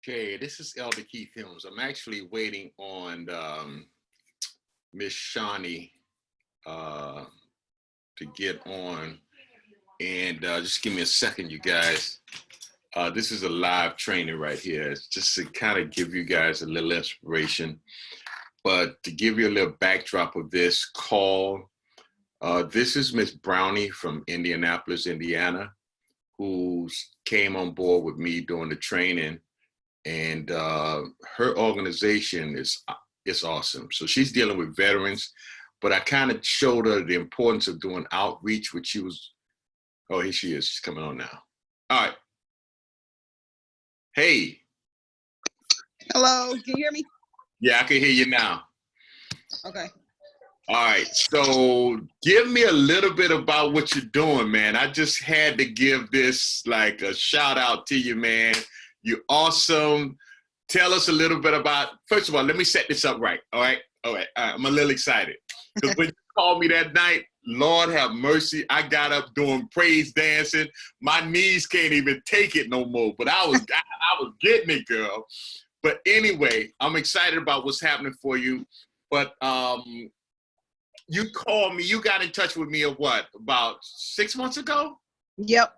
Okay, this is Elder Keith Films. I'm actually waiting on Miss Shawnee uh, to get on. And just give me a second, you guys. This is a live training right here. It's just to kind of give you guys a little inspiration. But to give you a little backdrop of this call, this is Miss Brownlee from Indianapolis, Indiana, who came on board with me during the training. And her organization is awesome. So she's dealing with veterans, but I kind of showed her the importance of doing outreach, which she was, oh, here she is. She's coming on now. All right. Hey. Hello, can you hear me? Yeah, I can hear you now. Okay. All right. So give me a little bit about what you're doing, man. I just had to give this like a shout out to you, man. You're awesome. Tell us a little bit about, first of all, let me set this up right. All right. I'm a little excited. Because when you called me that night, Lord have mercy, I got up doing praise dancing. My knees can't even take it no more. But I was getting it, girl. But anyway, I'm excited about what's happening for you. But you called me, you got in touch with me about 6 months ago? Yep.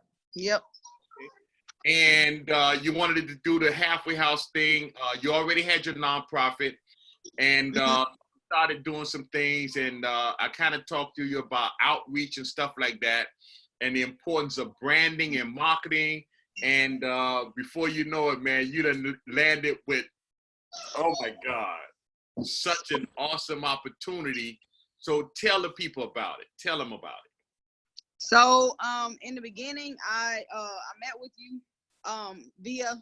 And you wanted to do the Halfway House thing. You already had your nonprofit and started doing some things. And I kind of talked to you about outreach and stuff like that and the importance of branding and marketing. And before you know it, man, you done landed with, oh my God, such an awesome opportunity. So tell the people about it. Tell them about it. So in the beginning, I met with you via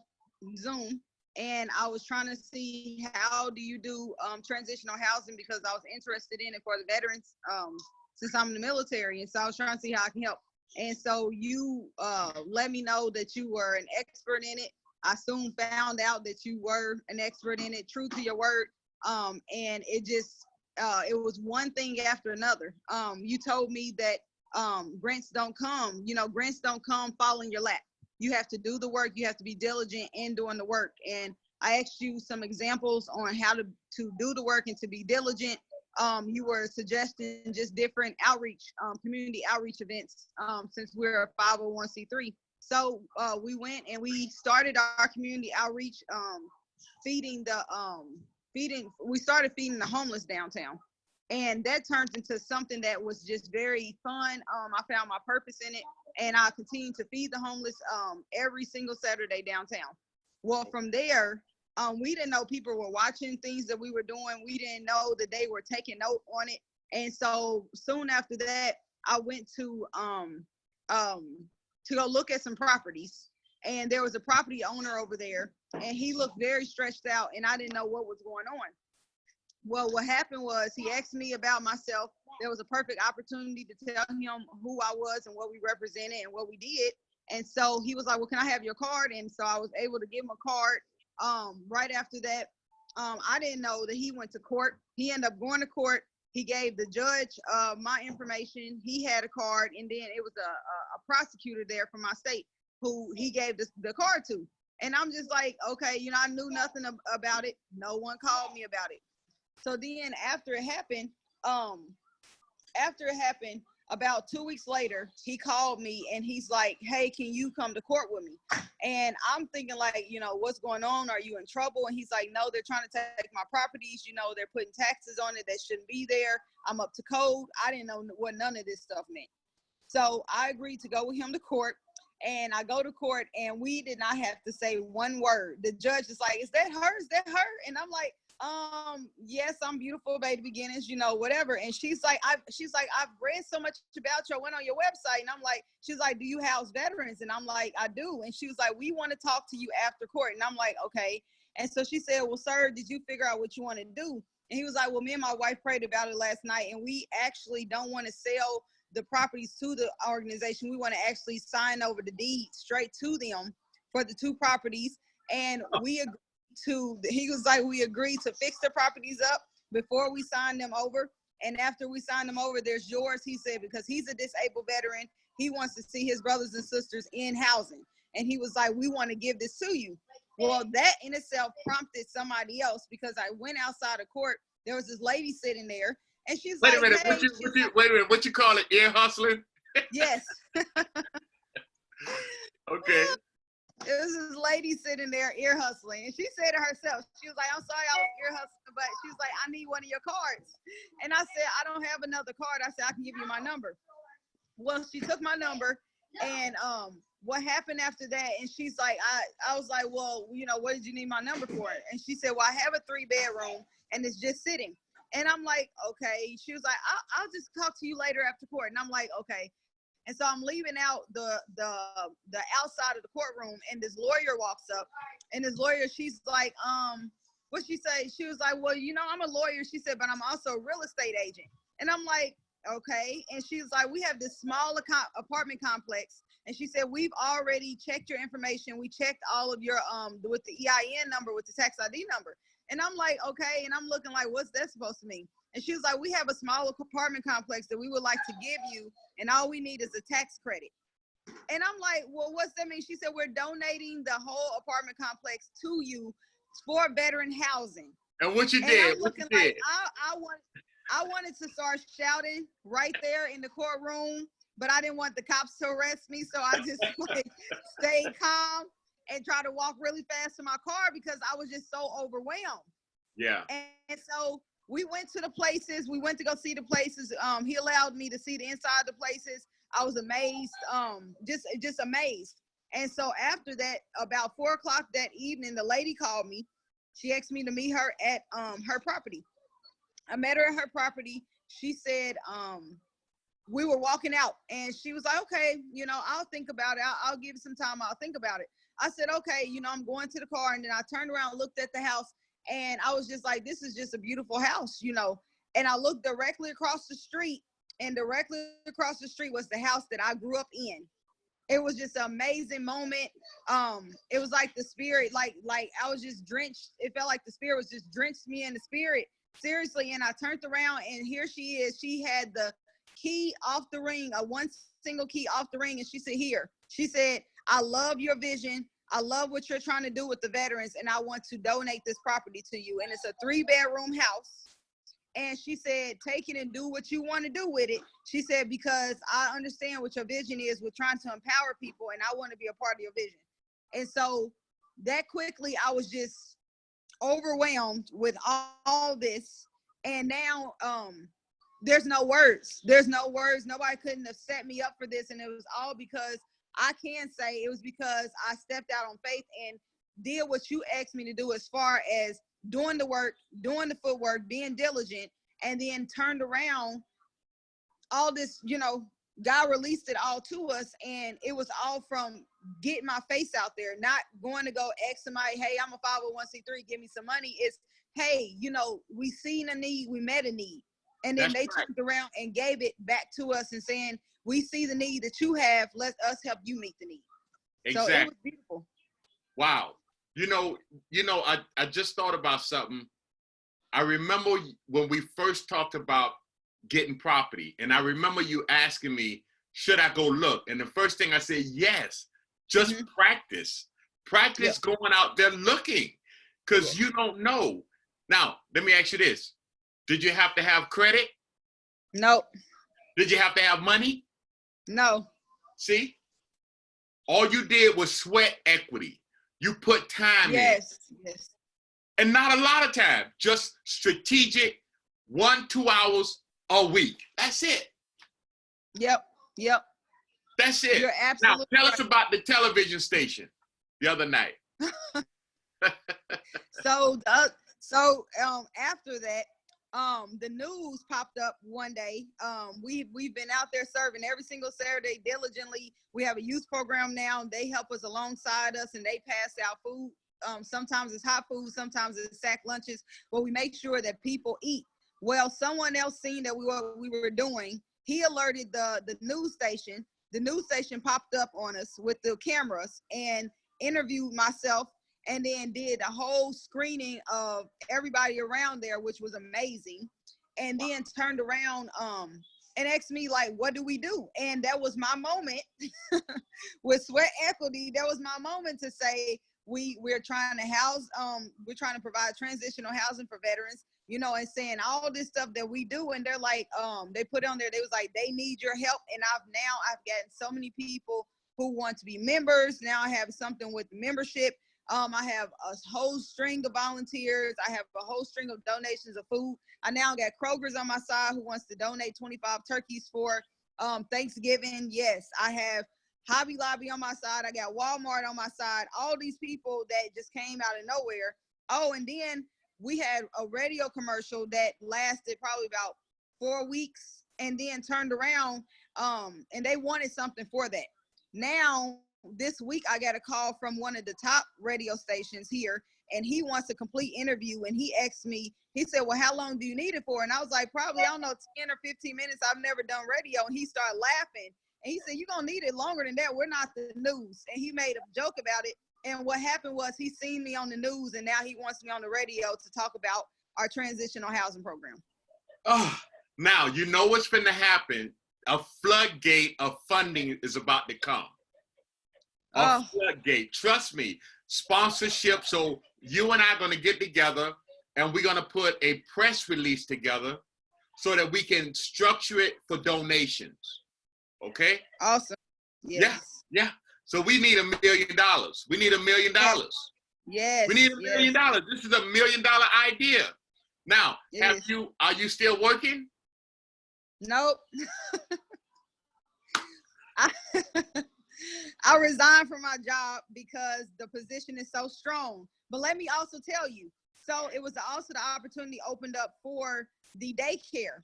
Zoom, and I was trying to see how do you do transitional housing, because I was interested in it for the veterans since I'm in the military, and so I was trying to see how I can help. And so you let me know that you were an expert in it. I soon found out that you were an expert in it, true to your word, and it just it was one thing after another. You told me that grants don't come, grants don't come fall in your lap. You have to do the work. You have to be diligent in doing the work. And I asked you some examples on how to do the work and to be diligent. You were suggesting just different outreach, community outreach events, since we're a 501c3. So we went and we started our community outreach, we started feeding the homeless downtown. And that turned into something that was just very fun. I found my purpose in it, and I continued to feed the homeless every single Saturday downtown. Well, from there, we didn't know people were watching things that we were doing. We didn't know that they were taking note on it. And so soon after that, I went to go look at some properties. And there was a property owner over there, and he looked very stretched out, and I didn't know what was going on. Well, what happened was he asked me about myself. There was a perfect opportunity to tell him who I was and what we represented and what we did. And so he was like, well, can I have your card? And so I was able to give him a card. Right after that, I didn't know that he went to court. He ended up going to court. He gave the judge my information. He had a card. And then it was a prosecutor there from my state who he gave the card to. And I'm just like, okay, I knew nothing about it. No one called me about it. So then after it happened, about 2 weeks later, he called me and he's like, hey, can you come to court with me? And I'm thinking like, what's going on? Are you in trouble? And he's like, no, they're trying to take my properties. They're putting taxes on it that shouldn't be there. I'm up to code. I didn't know what none of this stuff meant. So I agreed to go with him to court. And I go to court and we did not have to say one word. The judge is like, is that her? Is that her? And I'm like, yes, I'm beautiful, baby beginnings, whatever. And she's like, I've read so much about you. I went on your website, and I'm like, she's like, do you house veterans? And I'm like, I do. And she was like, we want to talk to you after court. And I'm like, okay. And so she said, well, sir, did you figure out what you want to do? And he was like, well, me and my wife prayed about it last night, and we actually don't want to sell the properties to the organization. We want to actually sign over the deed straight to them for the two properties. And we agreed he was like, we agreed to fix the properties up before we sign them over. And after we sign them over, there's yours, he said, because he's a disabled veteran. He wants to see his brothers and sisters in housing. And he was like, we want to give this to you. Well, that in itself prompted somebody else, because I went outside of court. There was this lady sitting there, and she's Wait like, a minute. hey, Wait a minute. What you call it? Ear hustling? yes. Okay. It was this lady sitting there ear hustling, and she said to herself, she was like, I'm sorry I was ear hustling, but she was like, I need one of your cards. And I said, I don't have another card. I said, I can give you my number. Well, she took my number, and what happened after that? And she's like, I was like, well, you know, what did you need my number for? And she said, well, I have a 3-bedroom and it's just sitting. And I'm like, okay. She was like, I'll just talk to you later after court. And I'm like, okay. And so I'm leaving out the outside of the courtroom, and this lawyer walks up, and this lawyer, she's like, what she say? She was like, well, you know, I'm a lawyer. She said, but I'm also a real estate agent. And I'm like, okay. And she was like, we have this small apartment complex. And she said, we've already checked your information. We checked all of your, with the EIN number, with the tax ID number. And I'm like, okay. And I'm looking like, what's that supposed to mean? And she was like, we have a small apartment complex that we would like to give you, and all we need is a tax credit. And I'm like, well, what's that mean? She said, we're donating the whole apartment complex to you for veteran housing. And what you And did? I'm looking like, I wanted to start shouting right there in the courtroom, but I didn't want the cops to arrest me. So I just like stayed calm and try to walk really fast to my car, because I was just so overwhelmed. Yeah. And so we went to the places. We went to go see the places. He allowed me to see the inside of the places. I was amazed, just amazed. And so after that, about 4 o'clock that evening, the lady called me. She asked me to meet her at her property. I met her at her property. She said, we were walking out, and she was like, okay, you know, I'll think about it. I'll give you some time. I'll think about it. I said, okay, you know, I'm going to the car. And then I turned around and looked at the house, and I was just like, this is just a beautiful house, you know. And I looked directly across the street, and directly across the street was the house that I grew up in. It was just an amazing moment. It was like the spirit, like I was just drenched. It felt like the spirit was just drenched me in the spirit. Seriously. And I turned around, and here she is. She had the key off the ring, one single key off the ring. And she said, here, she said, I love your vision. I love what you're trying to do with the veterans, and I want to donate this property to you. And it's a 3-bedroom house. And she said, take it and do what you want to do with it. She said, because I understand what your vision is with trying to empower people, and I want to be a part of your vision. And so that quickly, I was just overwhelmed with all this. And now there's no words. There's no words. Nobody couldn't have set me up for this. And it was all because I can say it was because I stepped out on faith and did what you asked me to do, as far as doing the work, doing the footwork, being diligent, and then turned around. All this, you know, God released it all to us, and it was all from getting my face out there, not going to go ask somebody, hey, I'm a 501c3, give me some money. It's, hey, you know, we seen a need, we met a need. And then they turned around and gave it back to us and saying, we see the need that you have, let us help you meet the need. Exactly. So it was beautiful. Wow. You know, I just thought about something. I remember when we first talked about getting property, and I remember you asking me, should I go look? And the first thing I said, yes, just practice going out there looking, because you don't know. Now, let me ask you this. Did you have to have credit? No. Did you have to have money? No. See, all you did was sweat equity. You put time in. Yes. And not a lot of time, just strategic 1-2 hours a week. That's it. Yep. That's it. You're absolutely now, tell right. us about the television station the other night. So after that, the news popped up one day. We've been out there serving every single Saturday diligently. We have a youth program now. They help us alongside us, and they pass out food. Sometimes it's hot food, sometimes it's sack lunches, but we make sure that people eat. Well, someone else seen that we were doing. He alerted the news station. The news station popped up on us with the cameras and interviewed myself, and then did a whole screening of everybody around there, which was amazing. And then turned around and asked me, like, what do we do? And that was my moment with Sweat Equity. That was my moment to say, we're trying to house, we're trying to provide transitional housing for veterans, you know, and saying all this stuff that we do. And they're like, they put on there, they was like, they need your help. And I've gotten so many people who want to be members. Now I have something with membership. I have a whole string of volunteers. I have a whole string of donations of food. I now got Kroger's on my side who wants to donate 25 turkeys for Thanksgiving. Yes, I have Hobby Lobby on my side. I got Walmart on my side. All these people that just came out of nowhere. Oh, and then we had a radio commercial that lasted probably about 4 weeks and then turned around and they wanted something for that. Now, this week, I got a call from one of the top radio stations here, and he wants a complete interview. And he asked me, he said, well, how long do you need it for? And I was like, probably, I don't know, 10 or 15 minutes. I've never done radio. And he started laughing. And he said, you're going to need it longer than that. We're not the news. And he made a joke about it. And what happened was he seen me on the news, and now he wants me on the radio to talk about our transitional housing program. Oh, now, you know what's going to happen. A floodgate of funding is about to come. A floodgate. Trust me. Sponsorship. So you and I are going to get together, and we're going to put a press release together so that we can structure it for donations. Okay? Awesome. Yes. Yeah. So we need $1 million. We need $1 million. Yes. We need $1 million. This is $1 million idea. Now, are you still working? Nope. I resigned from my job because the position is so strong. But let me also tell you, so it was also the opportunity opened up for the daycare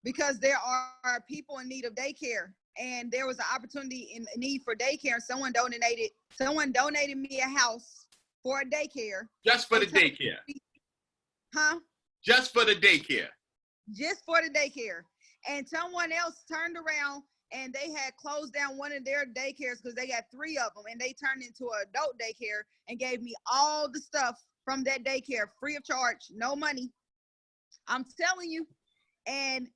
because there are people in need of daycare, and there was an opportunity in need for daycare. Someone donated me a house for a daycare. Just for the daycare. Huh? Just for the daycare. Just for the daycare. And someone else turned around and they had closed down one of their daycares because they got 3 of them, and they turned into an adult daycare and gave me all the stuff from that daycare free of charge, no money. I'm telling you. And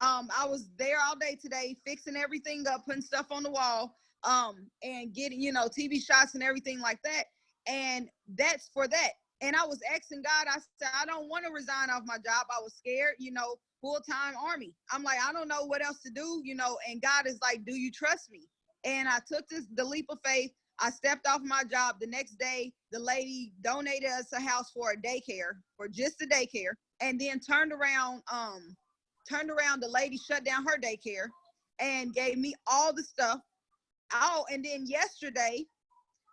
I was there all day today fixing everything up, putting stuff on the wall, and getting, TV shots and everything like that. And that's for that. And I was asking God, I said, I don't want to resign off my job. I was scared, full-time Army. I'm like, I don't know what else to do, and God is like, do you trust me? And I took the leap of faith. I stepped off my job. The next day, the lady donated us a house for a daycare, for just a daycare, and then turned around, the lady shut down her daycare and gave me all the stuff. Oh, and then yesterday,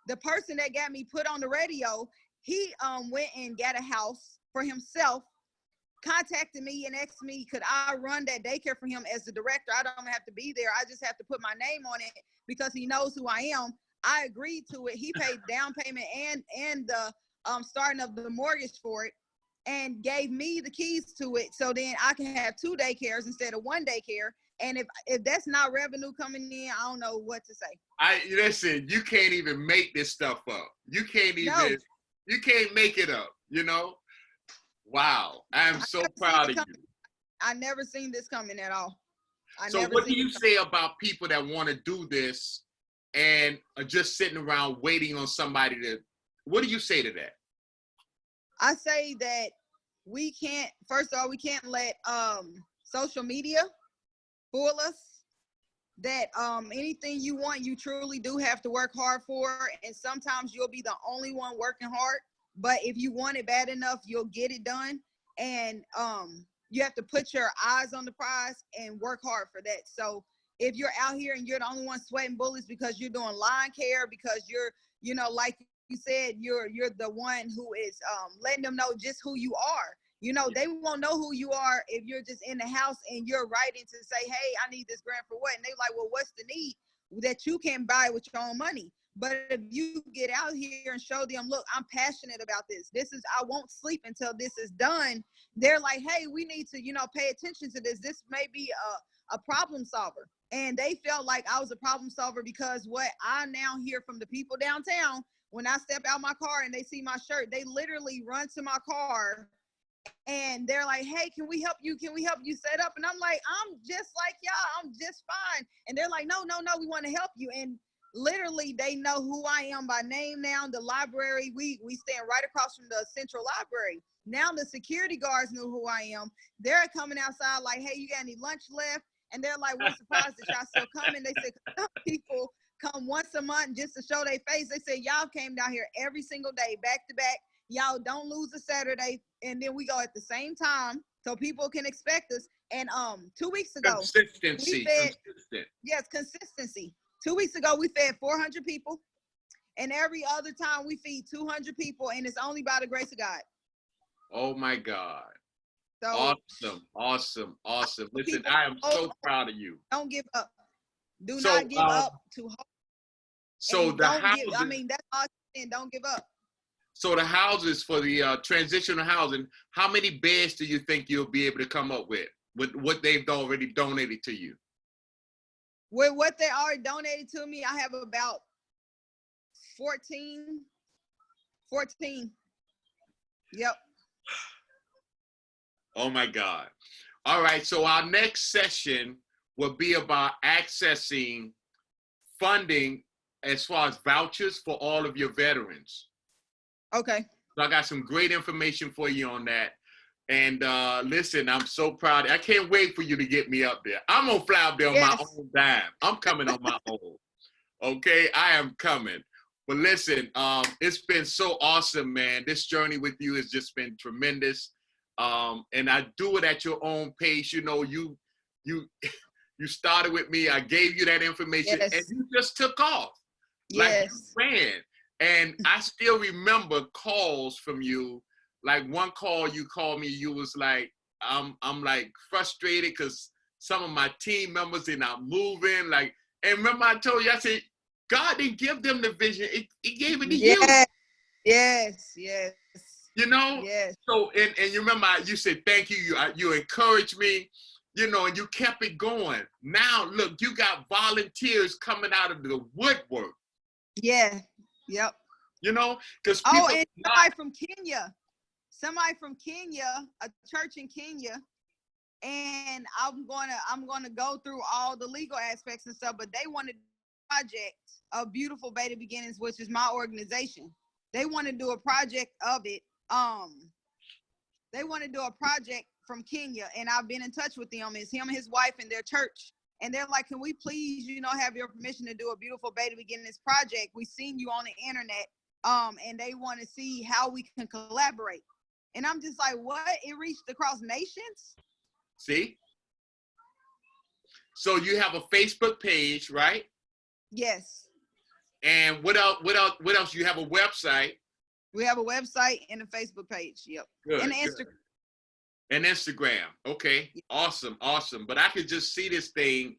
the person that got me put on the radio, he went and got a house for himself, contacted me and asked me, could I run that daycare for him as the director? I don't have to be there. I just have to put my name on it because he knows who I am. I agreed to it. He paid down payment and the starting of the mortgage for it, and gave me the keys to it. So then I can have 2 daycares instead of 1 daycare. And if that's not revenue coming in, I don't know what to say. Listen, you can't even make this stuff up. You can't make it up, Wow. I'm so proud of you. I never seen this coming at all. So what do you say about people that want to do this and are just sitting around waiting on somebody what do you say to that? I say that first of all, we can't let social media fool us. That anything you want, you truly do have to work hard for. And sometimes you'll be the only one working hard. But if you want it bad enough, you'll get it done. And you have to put your eyes on the prize and work hard for that. So if you're out here and you're the only one sweating bullets because you're doing lawn care, because you're, like you said, you're the one who is letting them know just who you are. They won't know who you are if you're just in the house and you're writing to say, hey, I need this grant for what? And they're like, well, what's the need that you can buy with your own money? But if you get out here and show them, look, I'm passionate about this. I won't sleep until this is done. They're like, hey, we need to, pay attention to this. This may be a problem solver. And they felt like I was a problem solver because what I now hear from the people downtown, when I step out my car and they see my shirt, they literally run to my car and they're like, hey, can we help you? Can we help you set up? And I'm like, I'm just like y'all. I'm just fine. And they're like, no, we want to help you. And literally they know who I am by name now. The library, we stand right across from the central library. Now the security guards knew who I am. They're coming outside like, hey, you got any lunch left? And they're like, we're surprised that y'all still coming. They said some people come once a month just to show their face. They said y'all came down here every single day, back to back. Y'all don't lose a Saturday. And then we go at the same time so people can expect us. And 2 weeks ago, consistency. we fed, yes, consistency. 2 weeks ago, we fed 400 people. And every other time we feed 200 people, and it's only by the grace of God. Oh my God. So, Awesome. Listen, I am so proud of you. Don't give up. Do not give up to hope. So the houses, that's all I'm saying. Don't give up. So the houses for the transitional housing, how many beds do you think you'll be able to come up with what they've already donated to you? With what they already donated to me, I have about 14. Yep. Oh my God. All right. So our next session will be about accessing funding as far as vouchers for all of your veterans. Okay. So I got some great information for you on that. And listen, I'm so proud. I can't wait for you to get me up there. I'm going to fly up there on my own dime. I'm coming on my own. Okay, I am coming. But listen, it's been so awesome, man. This journey with you has just been tremendous. And I do it at your own pace. You know, you started with me. I gave you that information, and you just took off. Like you ran. And I still remember calls from you. Like one call you called me, you was like, I'm like frustrated because some of my team members, they're not moving. Like, and remember I told you, I said, God didn't give them the vision. He gave it to you. Yes. You know? Yes. So, and you remember you said, thank you. You encouraged me, you know, and you kept it going. Now, look, you got volunteers coming out of the woodwork. Yeah. Yep. You know? Because and somebody from Kenya, a church in Kenya, and I'm gonna go through all the legal aspects and stuff, but they wanted a project of Beautiful Beta Beginnings, which is my organization. They want to do a project of it. They want to do a project from Kenya, and I've been in touch with them. It's him and his wife and their church. And they're like, can we please, have your permission to do a Beautiful Beta Beginnings project? We've seen you on the internet, and they want to see how we can collaborate. And I'm just like, what? It reached across nations? See? So you have a Facebook page, right? Yes. And what else? You have a website. We have a website and a Facebook page. Yep. Good. And Instagram. And Instagram. Okay. Awesome. But I could just see this thing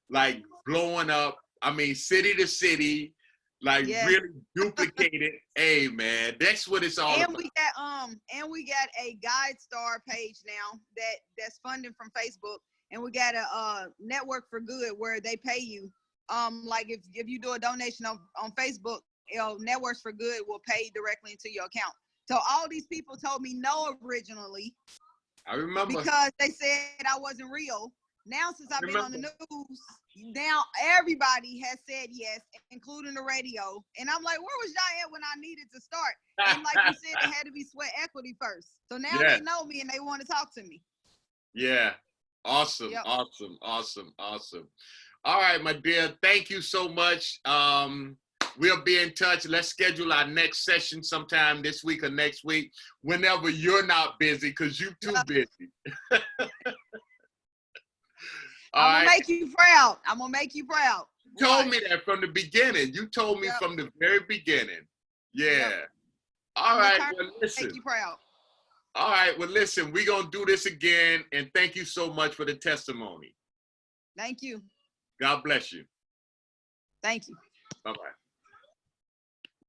like blowing up. I mean, city to city, like really duplicated. Hey man, that's what it's all about. We got a Guide Star page now that's funding from Facebook, and we got a Network for Good where they pay you. Like if you do a donation on Facebook, Networks for Good will pay directly into your account. So all these people told me no originally. I remember. Because they said I wasn't real. Now, since I've been on the news, now everybody has said yes, including the radio. And I'm like, where was y'all at when I needed to start? And like you said, it had to be sweat equity first. So now they know me and they want to talk to me. Yeah. Awesome. Yep. Awesome. All right, my dear. Thank you so much. We'll be in touch. Let's schedule our next session sometime this week or next week, whenever you're not busy, because you're too busy. I'm going to make you proud. I'm going to make you proud. You told me that from the beginning. You told me from the very beginning. Yeah. Yep. All right. Well, listen. Make you proud. All right. Well, listen, we're going to do this again. And thank you so much for the testimony. Thank you. God bless you. Thank you. Bye-bye.